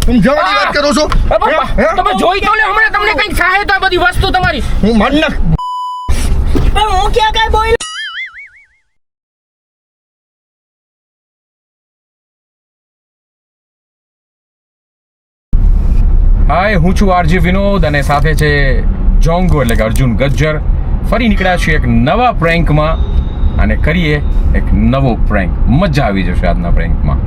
તમે જવાની વાત કરો છો? તમે જોઈ તો લે હમણાં તમને કંઈક થાય તો આ બધી વસ્તુ તમારી હું મારી નાખ. હું ક્યાં કઈ બોલ હાય, હું છું આરજે વિનોદ અને સાથે છે જોંગો એટલે કે અર્જુન ગજ્જર. ફરી નીકળ્યા છીએ એક નવા પ્રેન્કમાં અને કરીએ એક નવો પ્રેન્ક. મજા આવી જશે આજના પ્રેન્કમાં.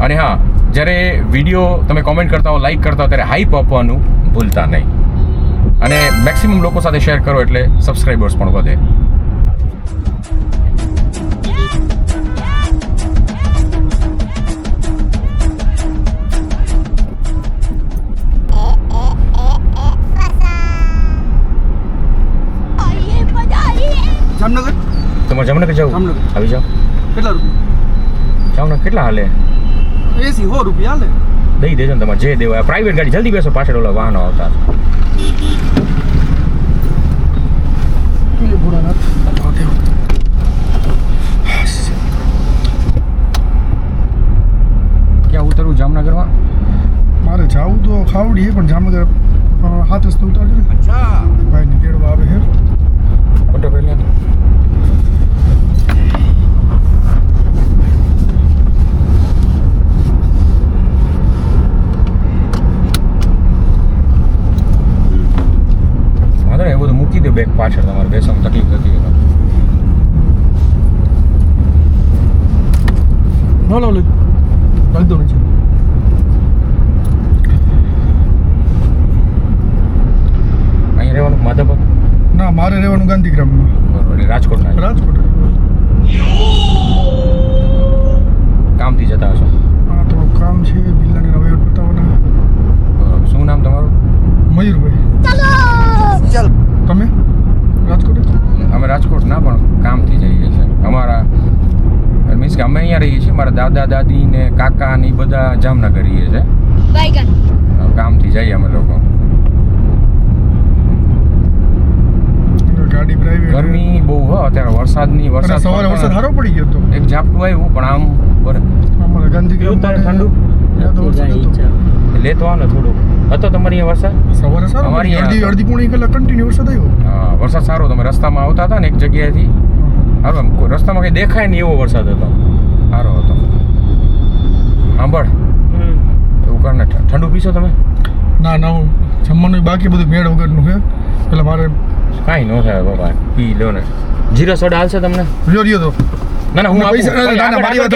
અને હા, જ્યારે વિડીયો તમે કોમેન્ટ કરતા હો, લાઈક કરતા હો ત્યારે હાઈપ આપવાનું ભૂલતા નહીં. અને મેક્સિમમ લોકો સાથે શેર કરો એટલે સબસ્ક્રાઈબર્સ પણ વધે. જામનગર તમારે જામનગર જવું? જામનગર. આવી જાઓ. કેટલા રૂપિયા? જામનગર કેટલા હાલે? એસી 100 રૂપિયા હાલે. દઈ દેજો ને તમારે જે દેવા. પ્રાઇવેટ ગાડી જલ્દી બેસો, પાછળ ઓલા વાહનો આવતા. ક્યાં ઉતરવું જામનગરમાં? મારે જાવું તો ખાવડી પણ જામનગર 7 રસ્તે ઉતારજો ને. ભાઈ ને તેડવા આવે છે. ફોટો પહેલા વાંધો ને, એ બધું મૂકી દે બેગ પાછળ. તમારે બેસવામાં તકલીફ થતી હોય. લો લો લો લઈ દો નીચે. અહીંયા રહેવાનું માધવપુર? ના, મારે રહેવાનું ગાંધીગ્રામમાં. બરોબર, એટલે રાજકોટ ના રાજકોટ. કામથી જતા હશો? હા, થોડું કામ છે. બિલ્લાને વહીવટ બતાવવાના. બરોબર. શું નામ તમારું? મયુરભાઈ. ચાલ. તમે રાજકોટ જ? અમે રાજકોટ ના, પણ કામથી જઈએ છીએ. અમારા મીન્સ કે અમે અહીંયા રહીએ છીએ. મારા દાદા દાદી ને કાકા ને ઈ બધા જામનગર રહીએ છે. કામથી જઈએ અમે લોકો. ગાડી પ્રાઇવેટ. ગરમી બહુ હો અત્યારે. વરસાદ સવારે વરસાદ સારો પડી ગયો હતો. એક ઝાપટું આવ્યું પણ આમ અમારે ગાંધીગ્રામમાં ઠંડુ ત્યાં તો વરસાદ હતો. લેતો આવો ને થોડું. હતો તમારી અહીંયા વરસાદ? સવારે સારો અમારી પડી. અડધી પોણી કલાક કન્ટિન્યુ વરસાદ આવ્યો. હા, વરસાદ સારો. તમે રસ્તામાં આવતા હતા ને એક જગ્યાએથી, સારું એમ રસ્તામાં કંઈ દેખાય નહીં એવો વરસાદ હતો. સારો હતો. સાંભળ, એવું કર ને, ઠંડુ પીશો તમે? ના ના, હું જમવાનું બાકી બધું મેળ વગરનું છે. પેલા મારે કાંઈ ન થાય બાબા, પી લો ને. જીરો સોડા હાલશે તમને? રહ્યો તો ના ના, હું પૈસા ના, ના, મારી વાત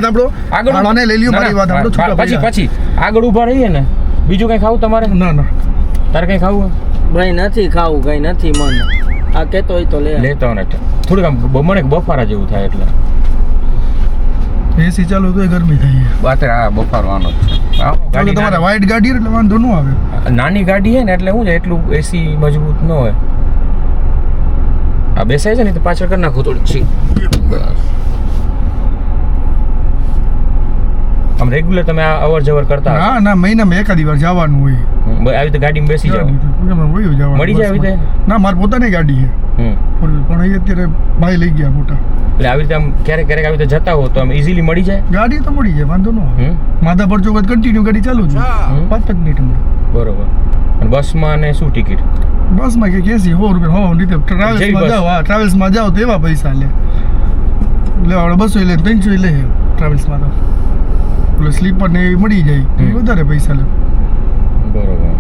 સાંભળો. આગળ આને લઈ લ્યો. મારી વાત સાંભળો. છૂટા પૈસા. પછી આગળ ઊભા રહીએ ને. બીજું કંઈ ખાવું તમારે? ના ના, તારે કંઈ ખાવું? ભાઈ નથી ખાવું, કઈ નથી મન. આ કેતો હોય તો લે. લેતો ને થોડુંક આમ મને બફારા જેવું થાય એટલે. એસી ચાલુ તો ગરમી થઈ છે. અત્યારે આ બફારો આનો જ છે. ચાલો, તમારે વાઇટ ગાડી એટલે વાંધો ન આવે. નાની ગાડી છે ને એટલે શું છે, એટલું એસી મજબૂત ન હોય. આ બેસાય છે ને તો પાછળ કરી નાખું થોડીક છી. આમ રેગ્યુલર તમે આ અવર જવર કરતા હશો? ના ના, મહિનામાં એકાદી વાર જવાનું હોય. આવી રીતે ગાડીમાં બેસી જાવ? મળી જાય આવી રીતે? ના, મારી પોતાની ગાડી છે. પણ અહીં અત્યારે ભાઈ લઈ ગયા મોટા. એટલે આવી રીતે આમ ક્યારેક આવી રીતે જતા હો તો આમ ઇઝીલી મળી જાય? ગાડી તો મળી જાય, વાંધો ન આવે. માધાપર ચોક કન્ટિન્યુ ગાડી ચાલુ છે. 5 મિનિટ હમણાં. બરોબર. અને બસમાં ને શું ટિકિટ? બસમાં કે કેસી 100 રૂપિયા હો રીતે. ટ્રાવેલ્સમાં જાઓ. હા, ટ્રાવેલ્સમાં જાઓ તો એવા પૈસા લે. આપણે 200 લે, 300 લે ટ્રાવેલ્સમાં તો. એટલે સ્લીપર ને એવી મળી જાય એ વધારે પૈસા લે. બરોબર.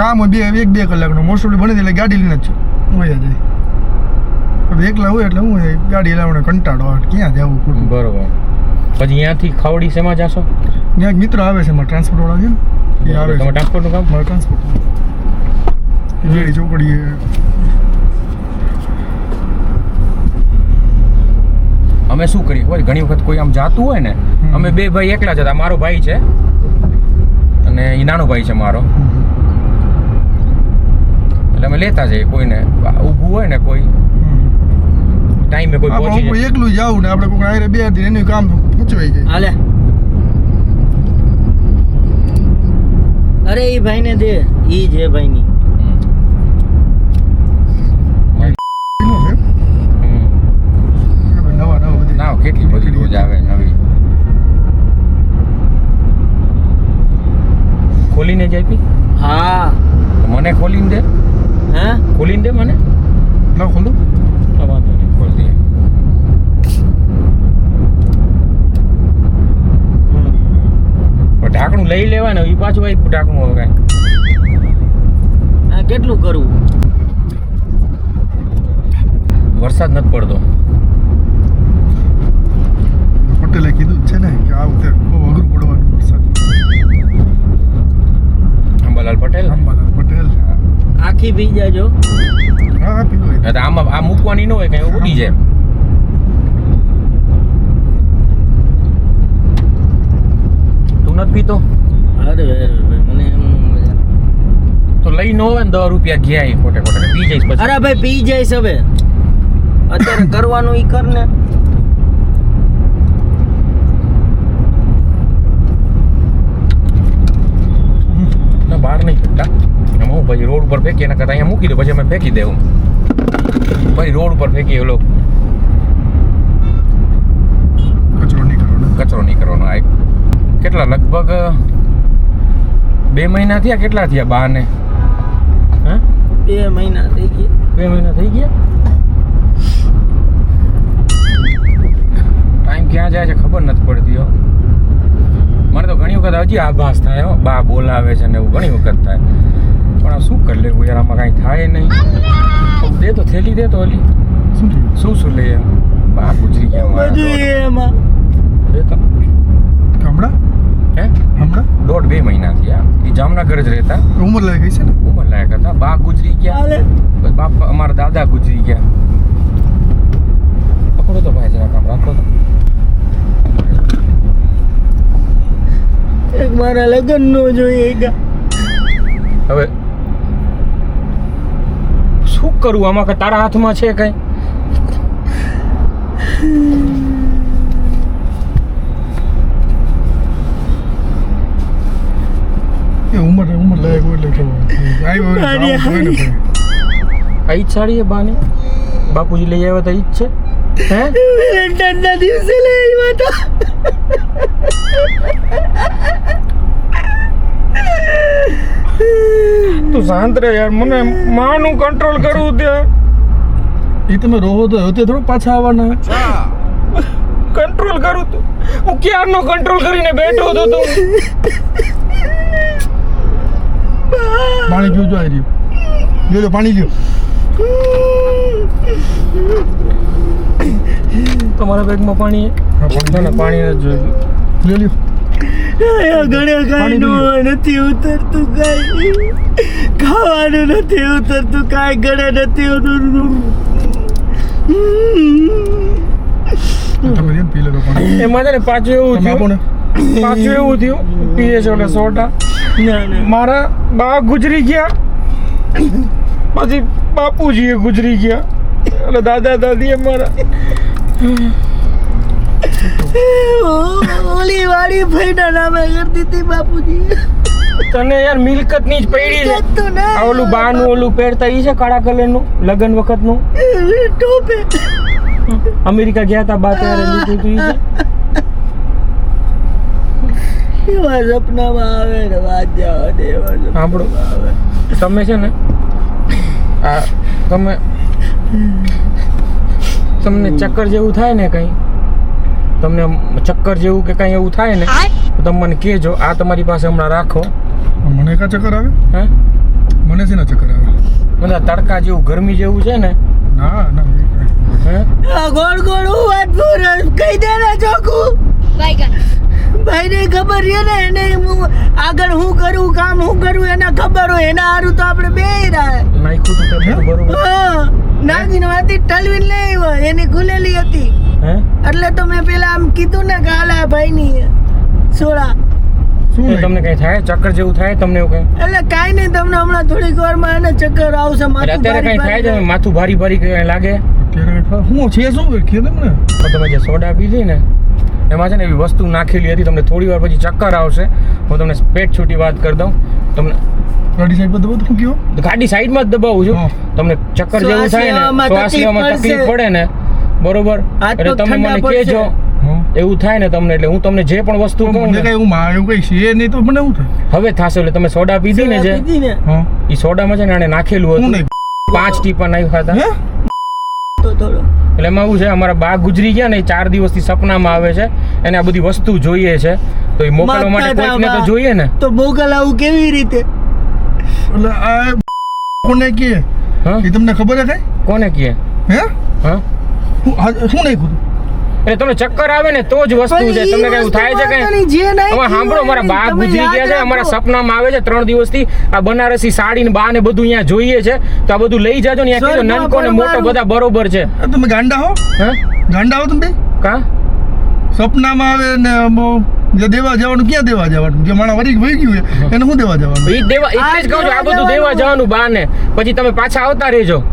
કામ હોય 1-2 કલાકનું. મોસ્ટ ઓફલી બની એટલે ગાડી લઈને જ વયા જાય. એકલા હોય એટલે હું ગાડી લાવવાનો કંટાળો આવે. ક્યાં જવું ખોટું. બરોબર. પછી અહીંયાથી ખાવડી શેમાં જાશો? ત્યાં એક મિત્ર આવે છે મારા ટ્રાન્સપોર્ટ વાળા છે ને, એ આવે છે. તમારે ટ્રાન્સપોર્ટનું કામ? મારા ટ્રાન્સપોર્ટ વેડી ચોકડી. અમે શું કરીએ ખબર? ઘણી વખત કોઈ આમ જાતું હોય ને, અમે 2 ભાઈ એકલા જતા. મારો ભાઈ છે અને એ નાનો ભાઈ છે મારો. એટલે અમે લેતા જઈએ. કોઈને ઊભું હોય ને, કોઈ ટાઈમે કોઈ પહોંચી જાય. એકલું જાવું ને આપણે કોઈ આયરે 2 દિન એનું કામ પૂછવાઈ જાય. હાલે. અરે ઈ ભાઈ ને દે. ઈ જે ભાઈ ની નવા કેટલી બધી રોજ જ આવે નવી. ખોલીને જ આપી? હા. તો મને ખોલીને દે. હે? ખોલીને દે મને. ના ખોલો. તો વાંધો નહીં, ખોલ દે. પણ ઢાંકણું લઈ લેવાય ને, એ પાછું આપ્યું ઢાંકણું હવે કાંઈ. આ કેટલું કરવું? વરસાદ નથી પડતો. પટેલે કીધું જ છે ને કે આ વખતે બહુ અઘરું પડવાનું વરસાદ. અંબાલાલ પટેલ. અંબાલાલ પટેલ. આખી પી જાજો. હા હા પીવો. તો આમાં આ મૂકવાની ન હોય કઈ ઉડી જાય. તું નથી પીતો? અરે મને એમ મજા. તો લઈ ન હોય ને 10 રૂપિયા ગયા ખોટે ખોટે પી જઈશ પછી. અરે ભાઈ પી જઈશ હવે. અત્યારે કરવાનું ઈ કર ને. ના બહાર નહીં ફેંકતા. એમાં હું પછી રોડ ઉપર ફેંકી એના કરતાં અહીંયા મૂકી દઉં, પછી અમે ફેંકી દેવું. પછી રોડ ઉપર ફેંકી ઓલો કચરો નહીં કરવાનો. કચરો નહીં કરવાનો. આ કેટલા લગભગ 2 મહિના થયા? કેટલા થયા બાને? હા 2 મહિના થઈ ગયા. 2 મહિના થઈ ગયા. ટાઈમ ક્યાં જાય છે ખબર નથી પડતી હો. મને તો ઘણી વખત હજી આભાસ થાય હો, બા બોલાવે છે ને એવું ઘણી વખત થાય. પણ આ શું કરી લેવું યાર, આમાં કાંઈ થાય નહીં. દે તો થેલી દે તો ઓલી શું થયું? શું લઈએ? બા ગુજરી ગયા બધું એમાં. દે તો. હમણાં હે હમણાં 1.5-2 મહિના થયા. એ જામનગર જ રહેતા. ઉંમર લાગી ગઈ છે ને. ઉંમર લાયક હતા. બા ગુજરી ગયા. હાલે. બસ બાપા અમારા દાદા ગુજરી ગયા. પકડો તો ભાઈ જરા કામ રાખો તો. એક મારા લગ્ન નો જોઈએ. હવે શું કરું આમાં? કે તારા હાથમાં છે કઈ? એ ઉંમર લાયક હોય એટલે ખબર. આવ્યો હોય ને જવાનું હોય ને ભાઈ. આ ઈ જ સાડી છે બાની? બાપુજી લઈ આવ્યા હતા ઈ જ છે? હે વેલેન્ટાઇનના દિવસે લઈ આવ્યા હતા. તું શાંત રહે યાર, મને માનું કંટ્રોલ કરવું તે. એ તમે રોહો તો હોતે થોડું પાછા આવવાના. કંટ્રોલ કરું તું. હું ક્યારનો કંટ્રોલ કરીને બેઠો હતો તું. પાણી પીવું આવી રહ્યું. લ્યો પાણી લ્યો. તમારા બેગમાં પાણી? ના ના પાણી નથી જોયું. લ્યો ઘરે કાંઈ નથી ઉતરતું, કાંઈ ખાવાનું નથી ઉતરતું, કાંઈ ઘરે નથી ઉતરતું. તમે કેમ પી લો પાણી? એમાં છે ને પાછું એવું તમે આપો થયું. ને. પાછું એવું થયું પીએ છે ઓલા સોડા. ના મારા બા ગુજરી ગયા, પછી બાપુજીએ ગુજરી ગયા, એટલે દાદા દાદીએ મારા. ઓલી વાળી ભાઈના નામે કરતી હતી બાપુજી. તને યાર મિલકત ની જ પડી છે. આ ઓલું બાનું ઓલું પહેરતા ઈ છે કાળા કલરનું લગન વખતનું ટોપે. અમેરિકા ગયા હતા બા ત્યારે લીધું હતું ઈ છે. એવા સપનામાં આવે ને વાત જવા દે. એવા સાંભળો, તમે છે ને આ તમને ચક્કર જેવું થાય ને કંઈ, તમને ચક્કર જેવું કે કંઈ એવું થાય ને તો તમે મને કહેજો. આ તમારી પાસે હમણાં રાખો. મને કા ચક્કર આવે? હે મને છે ને ચક્કર આવે. મને તડકા જેવું ગરમી જેવું છે ને. ના ના હે ગોળ ગોળ હું વાત પૂરો કહી દે ને ચોખ્ખું. ભાઈને ખબર છે ને, એને આગળ હું કરું, કામ હું કરું એને ખબર હોય. એના હારું તો આપણે બે નાખ્યું તું તે બરોબર. નાખીને વાતી ઠલવીને લઈ આવ્યો. એની ખુલેલી હતી હે એટલે તો મેં પેલા આમ કીધું ને કે હાલા ભાઈની સોળા. શું એ તમને કઈ થાય ચક્કર જેવું થાય તમને એવું કઈ? એટલે કાંઈ નહીં, તમને હમણાં થોડીક વારમાં એને ચક્કર આવશે. એટલે અત્યારે કઈ થાય છે? માથું ભારી ભારી કઈ લાગે? અત્યારે હું છે શું કે મને તો તમે જે સોડા પીધી ને એમાં છે ને એવી વસ્તુ નાખેલી હતી. તમને થોડી વાર પછી ચક્કર આવશે. હું તમને પેટ છૂટી વાત કરી દઉં. તમને ગાડી સાઈડ પર દબાવ તો શું કયો? ગાડી સાઈડમાં જ દબાવું છું. તમને ચક્કર જેવું થાય ને, શ્વાસ લેવામાં તકલીફ પડે ને, બરોબર, એટલે તમે મને કહેજો. એવું થાય ને તમને, એટલે હું તમને જે પણ વસ્તુ કહું મને ને કઈ એવું કઈ છે નહીં તો મને શું થાય? હવે થશે. એટલે તમે સોડા પીધી ને જે પીધી ને હા એ સોડામાં છે ને આને નાખેલું હું હતું, નહીં 5 ટીપા નાખ્યા હતા. હે? તો થોડો એટલે એમાં એવું છે, અમારા બા ગુજરી ગયા ને એ 4 દિવસથી સપનામાં આવે છે, એને આ બધી વસ્તુ જોઈએ છે, તો એ મોકલવા માટે કોઈકને તો જોઈએ ને. તો મોકલાવું કેવી રીતે? એટલે આ કોને કે હા એ તમને ખબર છે કઈ? કોને કહે? હે હા શું નહીં કીધું? એટલે તમને ચક્કર આવે ને તો જ વસ્તુ છે. તમને કઈ એવું થાય છે કઈ? હવે સાંભળો, અમારા બા ગુજરી ગયા છે, અમારા સપનામાં આવે છે 3 દિવસથી. આ બનારસી સાડી ને બા ને બધું અહીંયા જોઈએ છે, તો આ બધું લઈ જાજો ને. અહીંયા કીધું નાનકો ને મોટો બધા બરોબર છે. તમે ગાંડા હો? હા ગાંડા હો તમે? કા સપનામાં આવે ને જે દેવા જવાનું, ક્યાં દેવા જવાનું? જે માણા વરી વહી ગયું છે એને શું દેવા જવાનું? એ દેવા એટલે જ કહું છું, આ બધું દેવા જવાનું બા ને, પછી તમે પાછા આવતા રહેજો.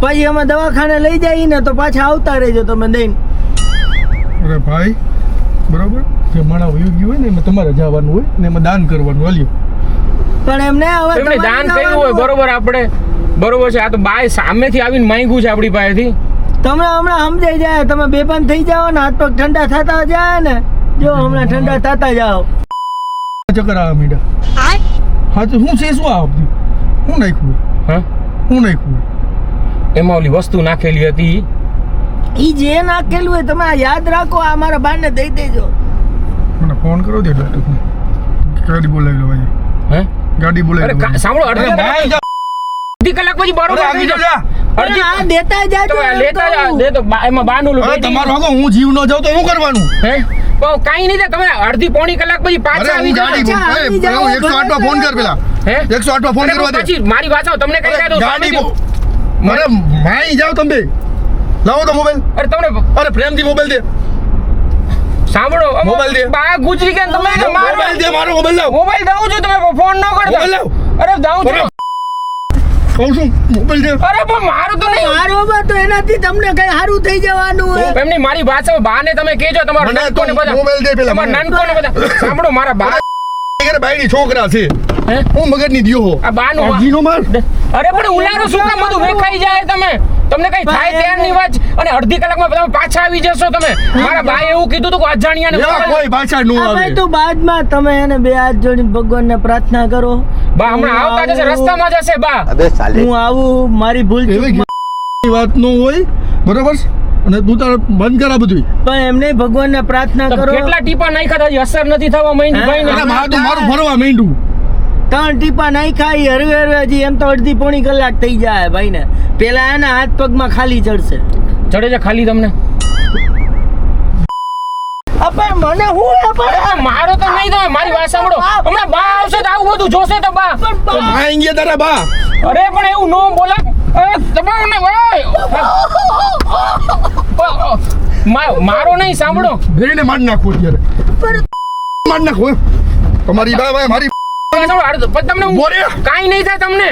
પછી અમે દવાખાને લઈ જઈએ ને તો પાછા આવતા રહેજો તમે દઈને. અરે ભાઈ બરોબર, જે માણા વહી ગયું હોય ને એમાં તમારે જવાનું હોય ને એમાં દાન કરવાનું. હાલ્યો પણ એમને હવે એમને દાન કર્યું હોય બરોબર, આપણે બરોબર છે. આ તો બાય સામેથી આવીને માંગ્યું છે આપણી પાસેથી. તમને હમણાં સમજાઈ જાય, તમે બેભાન થઈ જાઓ ને, હાથ પગ ઠંડા થતા જાય ને, જો હમણાં ઠંડા થતા જાઓ. ચક્કર આવે મીડા. હા તો શું છે? શું આ શું નાખ્યું? હા શું નાખ્યું? એમાં ઓલી વસ્તુ નાખેલી હતી. ઈ જે નાખેલું હોય તમે આ યાદ રાખો, આ મારા બાને દઈ દેજો. મને ફોન કરો દે ડોક્ટરને. ગાડી બોલાવી લો ભાઈ. હે ગાડી બોલાવી લો. અરે સાંભળો, અડધી કલાક પછી બરોબર આવી જાવ. પણ આ દેતા જાજો તો એમ લેતા જા કહું. દે તો એમાં બાનું અરે તમારો આગો હું જીવ ન જાઉં તો શું કરવાનું? હે પણ કાઈ નહીં, તમે અડધી પોણી કલાક પછી અરે પાછા હું આવી ગાડી જાવ. આવી જાઓ, હું 108 માં ફોન કર પેલા. હે 108 માં ફોન કરવા દે. પછી મારી વાત સાવ, તમને કઈ કાઢો ગાડી મારે માઈ જાવ તમે. લાવો તો મોબાઈલ. અરે તમને અરે પ્રેમથી મોબાઈલ દે. સાંભળો, મોબાઈલ દે. બા ગુજરી ગયા તમે મોબાઈલ દે, મારો મોબાઈલ લાવ. મોબાઈલ દઉં છું, તમે ફોન ન કરતા. મોબાઈલ લાવ. અરે દઉં છું. કહું છું મોબાઈલ દે. અરે પણ મારું તો નહીં. મારો તો એનાથી તમને કઈ સારું થઈ જવાનું હોય. એમની મારી ભાષા બાને તમે કહેજો, તમારા મને નાનકો ને તો બધા મોબાઈલ દે પેલા. તમારા નાનકો ને બધા સાંભળો, મારા બા ઘરે બાયડી છોકરા છે. હે હું મગજની દિયો હો. આ બાનું આ જીનો માર. અરે પણ ઉલારો શું કામ બધું વેખાઈ જાય તમે? તમને કઈ થાય ત્યારની વાત, અને અડધી કલાકમાં તમે પાછા આવી જશો. તમે મારા ભાઈ એવું કીધું હતું કે અજાણ્યાને એવા કોઈ ભાષા નો આ આવે. ભાઈ તો બાદમાં તમે એને બે હાથ જોડીને ભગવાનને પ્રાર્થના કરો. બા હમણાં આવતા જશે, રસ્તામાં જશે બા. હું આવું, મારી ભૂલ એવી ચૂક. વાત નો હોય બરોબર. અને તું તાર બંધ કરા બધું. પણ એમને ભગવાનને પ્રાર્થના તો કરો. કેટલા ટીપા નાખ્યા હતા, અસર નથી થવા માંડી હે? ભાઈ અરે ને. મારું તો મારું ફરવા માંડ્યું. 3 ટીપા નહીં ખાઈ હરવે હરવે હજી એમ તો અડધી પોણી કલાક થઈ જાય ભાઈ ને. પેલા એના હાથ પગમાં ખાલી ચડશે. ચડે છે ખાલી તમને? પણ મને હું અરે મારો તો નહીં, તમે મારી વાત સાંભળો. હમણાં બા આવશે તો આવું બધું જોશે તો બા. તો માઈ ગયા તારા બા. અરે પણ એવું નો બોલા. તમારે મારો નહીં, સાંભળો. બેને માર નાખો અત્યારે. માર નાખો. તમારી બા ભાઈ મારી તમને હું બોલે. કાંઈ નહીં થાય તમને.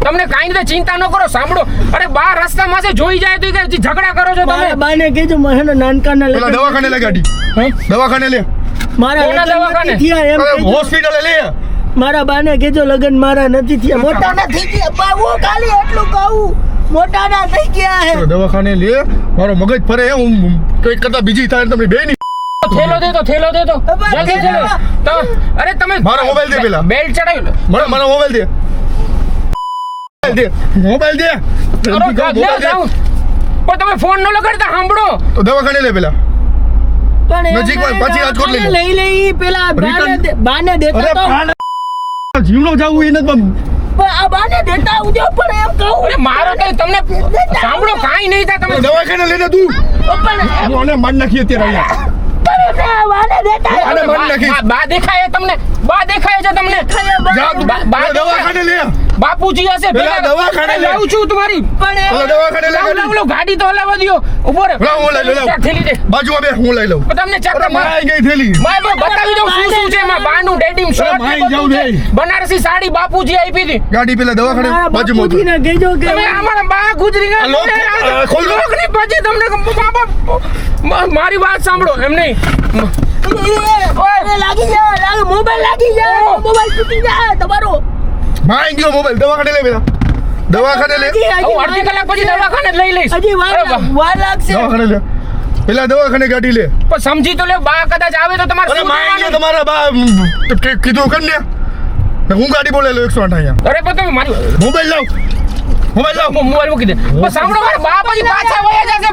તમને કાંઈ નહીં થાય, ચિંતા ન કરો. સાંભળો, અરે બા રસ્તામાં છે, જોઈ જાય તો કે ઝઘડા કરો છો મારા તમે. બાને કહેજો મને નાનકાના પેલા લગ્ન. દવાખાને લે ગાડી. હે? દવાખાને લે. મારા કોના લગ્ન દવાખાને? નથી થયા એમ અરે કહેજો. હોસ્પિટલે લે. મારા બાને કહેજો લગ્ન મારા નથી થયા. મોટા નથી થયા બા, હું ખાલી એટલું કહું. મોટા ના થઈ ગયા હે. દવાખાને લે. મારો મગજ ફરે. હું કઈ કરતા બીજી થાય તમને બે ની. થેલો દે તો, થેલો દે તો, જલ્દી થેલો. અરે તમે મારો મોબાઈલ દે પેલા. બેલ્ટ ચડાવી. મને મારો મોબાઈલ દે. મોબાઈલ દે. અરે મોબાઈલ દે. જાઉં. પણ તમે ફોન ન લગાડતા, સાંભળો. તો દવાખાને લે પેલા. પણ એમ નજીકમાં નહીં, પછી રાજકોટ લઈ લો. લઈ લઈ પેલા Return. બાને દેતા અરે તો. પાણ જીવનો જાવું એને તો પણ આ બાને દેતા આવજો. પણ એમ કહું અરે મારો તો તમને સાંભળો, કાંઈ નહીં થાય તમે. દવાખાને લઈને તું. પણ હું આને માર નાખી અત્યારે અહીંયા. બાને દેતા આવજો. આને માર નાખી. બા દેખાય તમને, બા દેખાય છે તમને. જા તું બા દવાખાને લે. બાપુજી હશે પેલા દવાખાને લે. લાવું છું તમારી. પણ પેલા દવાખાને લે લાવ ગાડી. લાવ ગાડી તો હલાવા દ્યો. ઉભો રહે. લાવ, હું લઈ લઉં, લાવ. ચાલ, થેલી દે. બાજુમાં બે હું લઈ લઉં. પણ તમને અરે ચક્કર માઈ ગઈ થેલી. માય બતાવી દઉં શું શું છે એમાં. બાનું ડેડિંગ શોર્ટ માઈ જાઉં દે. બનારસી સાડી બાપુજી આપી હતી. ગાડી પેલા દવાખાને મારા બાજુમાં ઉતર. બાપુજીને કહેજો કે તમે અમારા બા ગુજરી ગયા. આ લોક, તમને ખોલ દો. લોકની પછી તમને મારી વાત સાંભળો. એમ નહીં, ઓય લાગી જાય, મોબાઈલ લાગી જાય, મોબાઈલ તૂટી જાય તમારો. માઈ ગયો મોબાઈલ. દવાખાને લે પેલા. દવાખાને લે. હું અડધી કલાક પછી દવાખાને જ લઈ લઈશ. હજી વાર અરે વાહ. વાર લાગશે. દવાખાને લે. પેલા દવાખાને ગાડી લે. પણ સમજી તો લે, બા કદાચ આવે તો તમારે અરે શું માય કરવાનું? તમારા બા કીધું કર ને. હું ગાડી બોલેલો 108 અહીંયા. અરે પણ તમે મારી મોબાઈલ લાવ. મોબાઈલ લાવ. મોબાઈલ મૂકી દે. પણ સાંભળો, મારા બા પછી પાછા વયા જશે.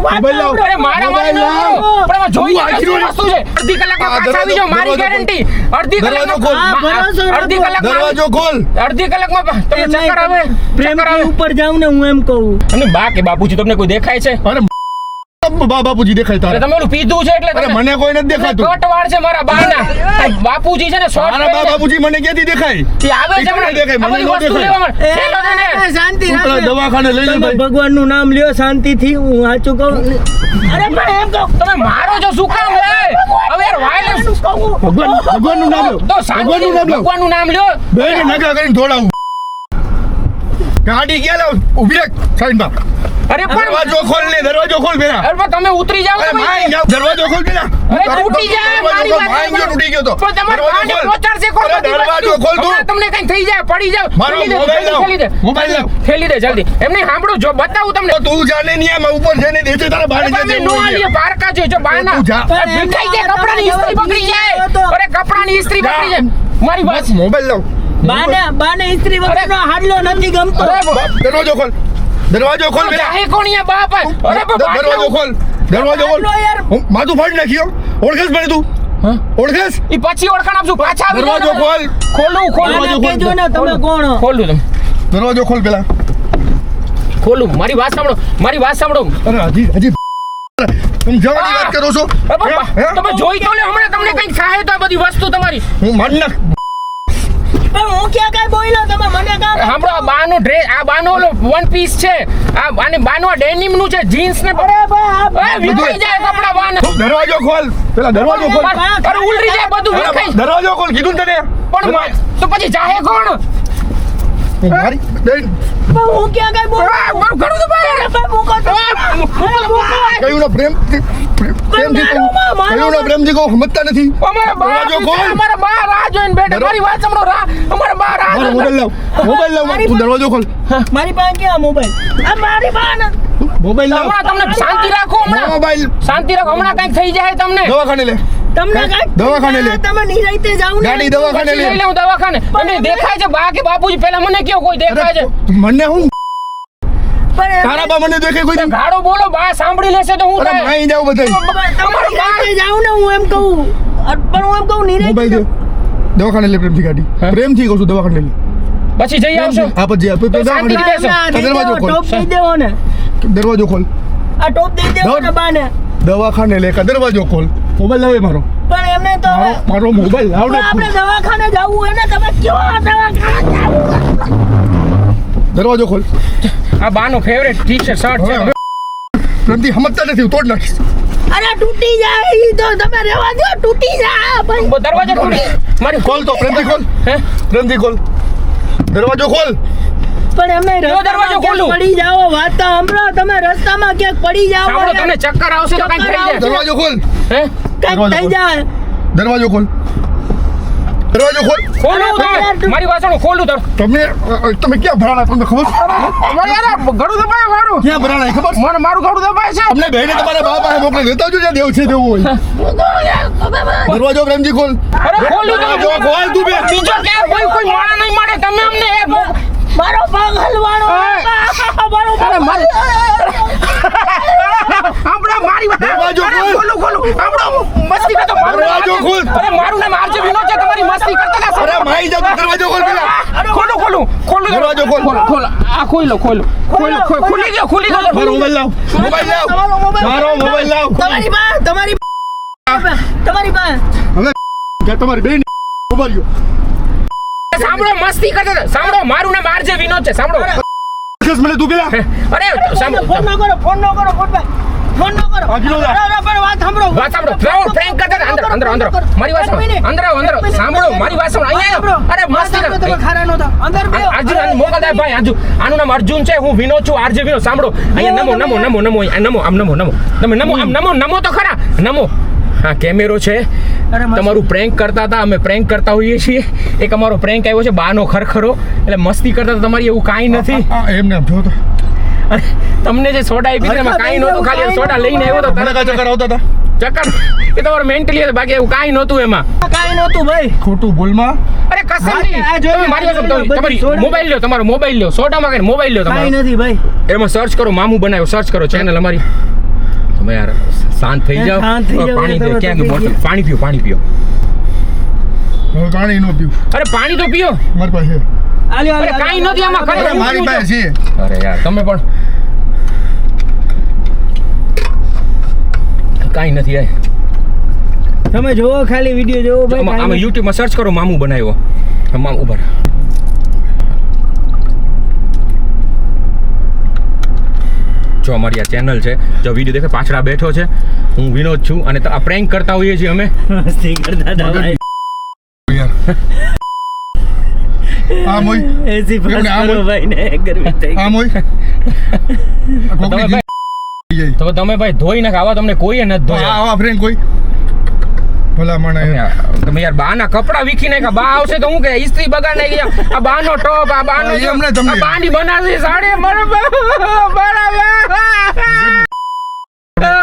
મોબાઈલ લાવ. અરે મારા મોબાઈલ મારી લાવ. પણ એમાં જોઈ હું કશું આખી વસ્તુ છે. અડધી કલાકમાં પાછા આવી જાઓ, મારી ગેરંટી. અડધી દરવાજો કલાકમાં ખોલ. હા, ભરોસો રાખો. અડધી કલાકમાં દરવાજો ખોલ. અડધી કલાકમાં તમને એમ ચક્કર આવે. નહીં, ચક્કર પ્રેમથી આવે. ઉપર જાઉં ને હું એમ કહું. અને બા કે બાપુજી તમને કોઈ દેખાય છે? અરે બાપુજી દેખાય અરે તારે. તમે ઓલું પીધું છે એટલે અરે તમે- મને કોઈ નથી દેખાતું. કટવાળ છે મારા બાના. બાપુજી છે ને શોર્ટ મારા બા બાપુજી મને ક્યાંથી દેખાય? એ આવે છે એ કોને દેખાય? મને આ બધી ન વસ્તુ દેખાય. લેવા માટે. ચલો ને. શાંતિ તું પેલા રાખો. દવાખાને લઈ લે તમે ભાઈ. ભગવાનનું નામ લ્યો શાંતિથી. હું સાચું કહું. અરે પણ એમ કહું. તમે મારો છો શું કામ લે? હવે યાર વાયલન્સ ભગવાનનું નામ લો. તો શાંતિ ભગવાનનું નામ લો. ભગવાનનું નામ લ્યો. બેને નગા કરીને દોડાવું. ગાડી ક્યાં લાવ? ઊભી રાખ સાઈડમાં. અરે પણ દરવાજો ખોલ ને. દરવાજો ખોલ પેલા. અરે પણ તમે ઉતરી જાઓ અરે તો માય ભાઈ. જાવ. દરવાજો ખોલ પેલા. અરે તૂટી જાય મારી વાત. માય ગયો તૂટી ગયો તો. પણ તમારે દરવાજો બાને ખોલ. પહોંચાડશે કોણ અરે બધી દરવાજો વસ્તુ? ખોલ તું. હમણાં તમને કઈ થઈ જાય, પડી જાવ. મારો ઠેલી દે, મોબાઈલ લાવ. ઠેલી દે. મોબાઈલ લાવ. ઠેલી દે જલ્દી. એમને સાંભળો, જો બતાવું તમને. તો તું જાને નહીં આમાં ઉપર જઈને દેજે તારા બાને તમે નો આલીએ પારકા જો બાના. તું જા. ભીખાઈ જાય, કપડાની ઇસ્ત્રી બગડી જાય. અરે કપડાની ઇસ્ત્રી બગડી જાય. મારી વાત મોબાઈલ લાવ. બાને ઇસ્ત્રી વગરનો હાડલો નથી ગમતો. દરવાજો ખોલ. દરવાજો ખોલ પેલા. જાહે કોણિયા બાપ. અરે પણ દરવાજો ખોલ. દરવાજો ખોલ. હાડલો યાર. હું માથું ફાડી નાખ્યો. ઓળખેસ મને તું? હા? ઓળખેસ? ઈ પછી ઓળખાણ આપશું. પાછા આવી જાઓ દરવાજો ને. ખોલ. ખોલું બાને દરવાજો ખોલ. કહેજો ને તમે કોણ હો? ખોલું તમે દરવાજો ખોલ પેલા. ખોલું. મારી વાત સાંભળો, મારી વાત સાંભળો. અરે હજી તમે જવાની વાત કરો છો? હે? તમે જોઈ તો લે, હમણાં તમને કઈ ખાય તો આ બધી વસ્તુ તમારી. હું મારી નાખ. પણ હું ક્યાં કાંઈ બોલ્યો તમે મને કામ સાંભળો, આ બાનો ડ્રેસ, આ બાનો ઓલો વન પીસ છે, આ આને બાનો આ ડેનિમ નું છે, જીન્સ ને અરે ભાઈ એ વિખાઈ જાય કપડા બાના. દરવાજો ખોલ. પેલા દરવાજો ખોલ. અરે ઉલરી જાય બધું અરે વિખાઈ. દરવાજો ખોલ કીધું ને તને. પણ તો પછી જાહે કોણ? હું મારી બેન પણ હું ક્યાં કાંઈ બોલ્યો મારું ઘણું તો ભાઈ. અરે ભાઈ મૂકો તો. અરે મૂકો. કયું ના પ્રેમથી કહું. કયું ના પ્રેમથી કહું સમજતા નથી. અમારા બા દરવાજો ખોલ. અમારા બા રાહ જોઈને બેઠા. મારી વાત સાંભળો, અમારા બા રાહ મારો જોઈને મોબાઈલ લાવ. મોબાઈલ લાવ. તું દરવાજો ખોલ. મારી પાસે ક્યાં મોબાઈલ આ મારી પાસે મોબાઈલ લાવ. હમણાં તમને શાંતિ રાખો, હમણાં મોબાઈલ શાંતિ રાખો, હમણાં કઈક થઈ જાય તમને. દવાખાને લે. તમને કાંઈ દવાખાને લે. તમે નિરાંતે જાવ ને ગાડી દવાખાને લઈ લે. લઉં દવાખાને. તમને દેખાય છે બા કે બાપુજી? પહેલા મને કયો, કોઈ દેખાય છે? મને હું પણ એમ તારા બા મને દેખે કોઈ દી? ગાડો બોલો, બા સાંભળી લેશે તો હું અરે થાય? માઈ જાવ બધાય. તમે નિરાંતે જાવ ને હું એમ કહું પણ હું એમ કહું મોબાઈલ દે. નિરાંતે દવાખાને લે પ્રેમથી ગાડી. હા? પ્રેમથી કહું છું દવાખાને લે. પછી જઈ આવશો. આ પછી તો શાંતિ દવાખાને બેસો. દરવાજો ખોલ. ટોપ દઈ દેવો ને દરવાજો ખોલ. આ ટોપ દઈ દેવો ને બાને દવાખાને લે કા દરવાજો ખોલ. મોબાઈલ લાવે મારો. પણ એમને તો હવે મારો મોબાઈલ લાવ ને. આપણે દવાખાને જવું હોય ને તમે કયો આ દવાખાને જાવું? દરવાજો ખોલ. આ બાનો ફેવરેટ ટી શર્ટ શર્ટ છે. હવે પ્રેમથી સમજતા નથી હું તોડ નાખીશ. અરે તૂટી જાય ઈ તો તમે રહેવા દો તૂટી જાય ભાઈ દરવાજો ખોલી. મારી ખોલ તો પ્રેમથી ખોલ. હે? પ્રેમથી ખોલ. દરવાજો ખોલ. પણ એમને દરવાજો રસ્તામાં ક્યાંક ખોલું. પડી જાઓ વાત તો સાંભળો તમે રસ્તામાં ક્યાંક પડી જાઓ સાંભળો, તમને ચક્કર આવશે તો કઈ થઈ જાય. દરવાજો ખોલ. હે? કંઈક થઈ જાય દરવાજો ખોલ. દરવાજો ખોલ. ખોલું તમે. મારી વાત સાંભળો, ખોલું તો. તમે ક્યાં ભરાણા તમને ખબર છે? મારે યાર ઘડું દબાય મારું. ક્યાં ભરાણા એ ખબર છે? મને મારું ઘડું દબાય છે. અમને બહેને તમારા બાપ પાસે મોકલી દેતા આવજો જ્યાં દેવ છે દેવું હોય. દરવાજો પ્રેમજી ખોલ. અરે ખોલું તો. દરવાજો ખોલ તું બે. બીજો ક્યાં કોઈ માણા નહીં મળે. તમે અમને મારો પગ હલવાણો મારો પગ આપણા મારી વાત. દરવાજો અરે ખોલ. ખોલું ખોલું. આપણો મસ્તી કરતો મારું નામ દરવાજો આરજે. ખોલ. અરે મારું નામ આરજે વિનોદ છે. તમારી મસ્તી કરતા હતા. અરે માઈ જાવ દરવાજો ખોલ પેલા. ખોલું ખોલું ખોલું. દરવાજો ખોલ. ખોલ. આ ખોલો ખોલો. ખોલી દો ખોલી દો. મારો મોબાઈલ લાવ. મોબાઈલ લાવ. મારો મોબાઈલ લાવ. તમારી પાસે તમારી પાસે હવે ક્યાં તમારી બેન ઉભા રહ્યો. સાંભળો, મસ્તી કરતા હતા. સાંભળો, મારું નામ આરજે વિનોદ છે. સાંભળો. કેસ મને તું પેલા. અરે સાંભળો. ફોન ન કરો ફોન ન કરો ફોન ન કરો આગળ જા. અરે પણ વાત સાંભળો વાત સાંભળો. પ્રેન્ક કરતા હતા. અંદર અંદર અંદર. મારી વાત સાંભળો. અંદર આવો, અંદર આવો. સાંભળો, મારી વાત સાંભળો. અહીંયા આવો. અરે મસ્તી તમે કરતા. ખારા નહોતા અંદર બે અર્જુન મોકલદાર ભાઈ આજુ. આનું નામ અર્જુન છે. હું વિનોદ છું. આરજે વિનોદ. સાંભળો, અહીંયા નમો નમો નમો નમો. નમો આમ નમો નમો. તમે નમો આમ નમો નમો તો ખરા. નમો. હા, કેમેરો છે. અરે મસ્ત. તમારું પ્રેન્ક કરતા હતા, અમે પ્રેન્ક કરતા હોઈએ છીએ. એક અમારો પ્રેન્ક આવ્યો છે બાનો ખરખરો, એટલે મસ્તી કરતા હતા. તમારી એવું કાંઈ નથી. એમને આમ જો તો અને તમને જે સોડા આપી હતી એમાં કાંઈ નહોતું, ખાલી સોડા લઈને આવ્યો તો મને કાંઈ ચક્કર આવતા હતા ચક્કર એ તમારું મેન્ટલી હતું, બાકી એવું કાંઈ નહોતું એમાં. કાંઈ નહોતું ભાઈ. ખોટું ભૂલમાં અરે કસમ નહીં. આ જોઈ, તમે મારી પાસે આ તમારી સોડા. મોબાઈલ લ્યો, તમારો મોબાઈલ લ્યો, સોડામાં કઈ મોબાઈલ લ્યો કાંઈ તમારો, નથી ભાઈ. એમાં સર્ચ કરો મામુ બનાવ્યો, સર્ચ કરો ચેનલ અમારી. તમે યાર શાંત થઈ જાઓ. શાંત થઈ જાઓ, પાણી દે, તમે ક્યાં તો ગયું બોટલ? થઈ પાણી પીઓ, પાણી પીઓ. હવે પાણી નો પીવું અરે પાણી તો પીઓ. મારી પાસે આલ્યો, અરે આલ્યો, કાંઈ નથી આમાં, આલ્યો, ખરેખર. મારી પાસે છે અરે યાર તમે પણ કાંઈ નથી યાર. તમે જોવો ખાલી વિડીયો જોવો ભાઈ. આમાં કાંઈ યુટ્યુબમાં સર્ચ કરો મામુ બનાવ્યો. મામુ ઉભા રહો. જો અમારી આ ચેનલ છે, જો વિડીયો દેખે પાછળ આ બેઠો છે, હું વિનોદ છું અને આ પ્રેન્ક કરતા હોઈએ છીએ અમે. નથી. મસ્તી કરતા હતા ભાઈ. યાર આમ હોય એસી પાસ એમને આમ કરો હોય. ભાઈ ને ગરમી થઈ ગઈ. આમ હોય તમે કોકની ભાઈ જાય તો તમે ભાઈ ધોઈ નાખ, આવા તમને કોઈએ નથી ધોયા. આવા ફ્રેન્ડ કોઈ ભલા માણે તમે યાર બાના કપડા વીખી નાખ્યા. બા આવશે તો હું કે ઇસ્ત્રી બગાડ નાખી. આ બાનો ટોપ, આ બાનો હા, એમને તમને. આ બાની બનાવશે સાડી બરાબર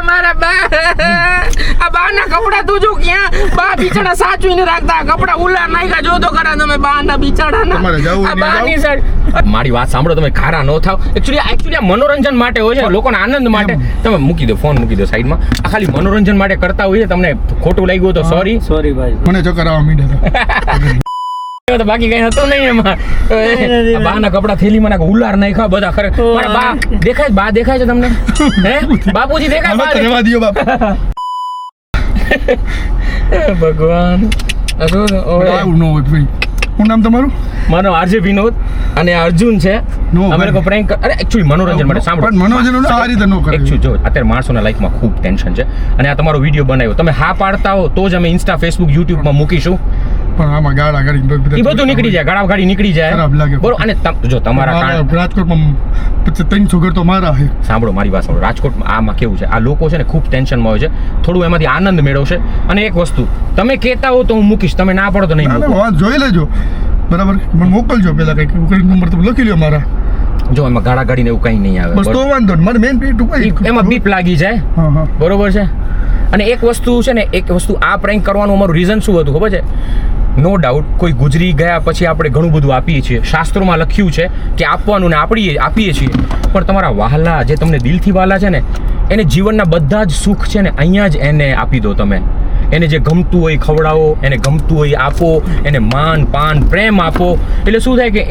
મારા બા. આ બાના કપડા તું જો ક્યાં બા બિચારા સાચવીને રાખતા, કપડા ઉલાર નાખ્યા. જો તો ખરા તમે બાના બિચારાના. તમારે જાવું આ નહીં, બાની સાઈડ. મારી વાત સાંભળો, તમે ખારા ન થાવ. એકચ્યુઅલી આ મનોરંજન માટે હોય છે, લોકોના આનંદ માટે. તમે મૂકી દો ફોન, મૂકી દો સાઈડમાં. આ ખાલી મનોરંજન માટે કરતા હોઈએ. તમને ખોટું લાગ્યું તો સોરી. સોરી ભાઈ. મને ચક્કર આવવા માંડ્યા તો બાકી કઈ હતું નહીં એમાં. આ બાના કપડા થેલીમાં નાખો, ઉલાર નાખ્યા બધા. ખરે મારા બા દેખાય, બા દેખાય છે તમને? હે બાપુજી દેખાય? બા હતા રહેવા દ્યો બાપ ભગવાન. આ શું છે? ઓય. આવું ન હોય ભાઈ શું નામ તમારું મારો આરજે વિનોદ અને આ અર્જુન છે. નો અમે ભાઈ. લોકો પ્રેન્ક અરે એકચ્યુઅલી મનોરંજન માટે સાંભળો. પણ મનોરંજન આ રીતે ન કરે એકચ્યુઅલી જો અત્યારે માણસોના લાઈફમાં ખૂબ ટેન્શન છે અને આ તમારો વિડીયો બનાવ્યો, તમે હા પાડતા હો તો જ અમે ઇન્સ્ટા, ફેસબુક, યુટ્યુબમાં મૂકીશું. પણ આમાં ગાળા ગાડી એ બધું નીકળી જાય, ગાળા ગાડી નીકળી જાય. ખરાબ લાગે. બરોબર. અને જો તમારા કારણે રાજકોટમાં પછી 300 ઘર તો મારા છે સાંભળો મારી વાત સાંભળો. રાજકોટમાં આમાં કેવું છે, આ લોકો છે ને ખૂબ ટેન્શનમાં હોય છે, થોડું એમાંથી આનંદ મેળવશે. અને એક વસ્તુ તમે કહેતા હો તો હું મૂકીશ, તમે ના પડો તો નહીં ના, ના, મૂકો. વાત જોઈ લેજો બરાબર મને મોકલજો પેલા કંઈક નંબર તમે લખી લ્યો મારા જો એમાં ગાળા ગાડીને એવું કંઈ નહીં આવે. બસ તો બરોબર? વાંધો નહીં. મારે મેન પેટ ઉપર એમાં બીપ લાગી જાય. હા હા બરોબર છે. અને એક વસ્તુ છે ને, એક વસ્તુ આ પ્રેન્ક કરવાનું અમારું રીઝન શું હતું ખબર છે? નો ડાઉટ કોઈ ગુજરી ગયા પછી આપણે ઘણું બધું આપીએ છીએ, શાસ્ત્રોમાં લખ્યું છે કે આપવાનું ને આપીએ છીએ. પણ તમારા વહાલા જે તમને દિલથી વહાલા છે ને, એને જીવનના બધા જ સુખ છે ને અહીંયા જ એને આપી દો તમે. એને જે ગમતું હોય ખવડાવો, એને ગમતું હોય આપો, એને માન પાન પ્રેમ આપો. એટલે શું થાય કે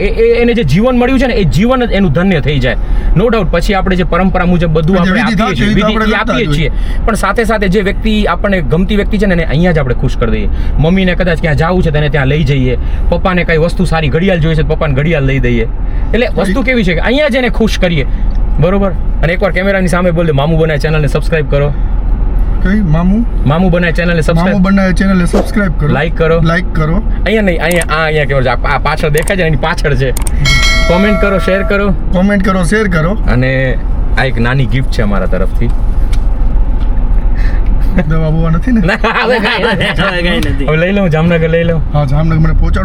એને જે જીવન મળ્યું છે ને, એ જીવન જ એનું ધન્ય થઈ જાય. નો ડાઉટ પછી આપણે જે પરંપરા મુજબ બધું આપણે વિધિ આપીએ છીએ, થતી હોય તો વિધિ આપણે આપીએ કરતા છીએ. પણ સાથે સાથે જે વ્યક્તિ આપણને ગમતી વ્યક્તિ છે ને, એને અહીંયા જ આપણે ખુશ કરી દઈએ. મમ્મીને કદાચ ક્યાં જવું છે તેને ત્યાં લઈ જઈએ. પપ્પાને કઈ વસ્તુ સારી ઘડિયાળ જોઈએ છે, પપ્પાને ઘડિયાળ લઈ દઈએ. એટલે વસ્તુ કેવી છે કે અહીંયા જ એને ખુશ કરીએ. બરોબર. અને એકવાર કેમેરાની સામે બોલ દે, મામુ બનાય ચેનલને સબસ્ક્રાઇબ કરો. કઈ મામુ બનાય ચેનલને મામુ સબસ્ક્રાઇબ, બનાવે ચેનલને સબસ્ક્રાઇબ કરો, લાઈક કરો. લાઈક કરો. અહીંયા નહીં, અહીંયા કેવું છે, આ પાછળ દેખાય છે, એની પાછળ છે. કોમેન્ટ કરો, શેર કરો. કોમેન્ટ કરો, શેર કરો. અને આ એક નાની ગિફ્ટ છે અમારા તરફથી. દવા બવા નથી ને ના હવે કાંઈ નથી. હવે કાંઈ નથી. હવે લઈ લઉં, જામનગર લઈ લઉં. હા જામનગર મને પહોંચાડો.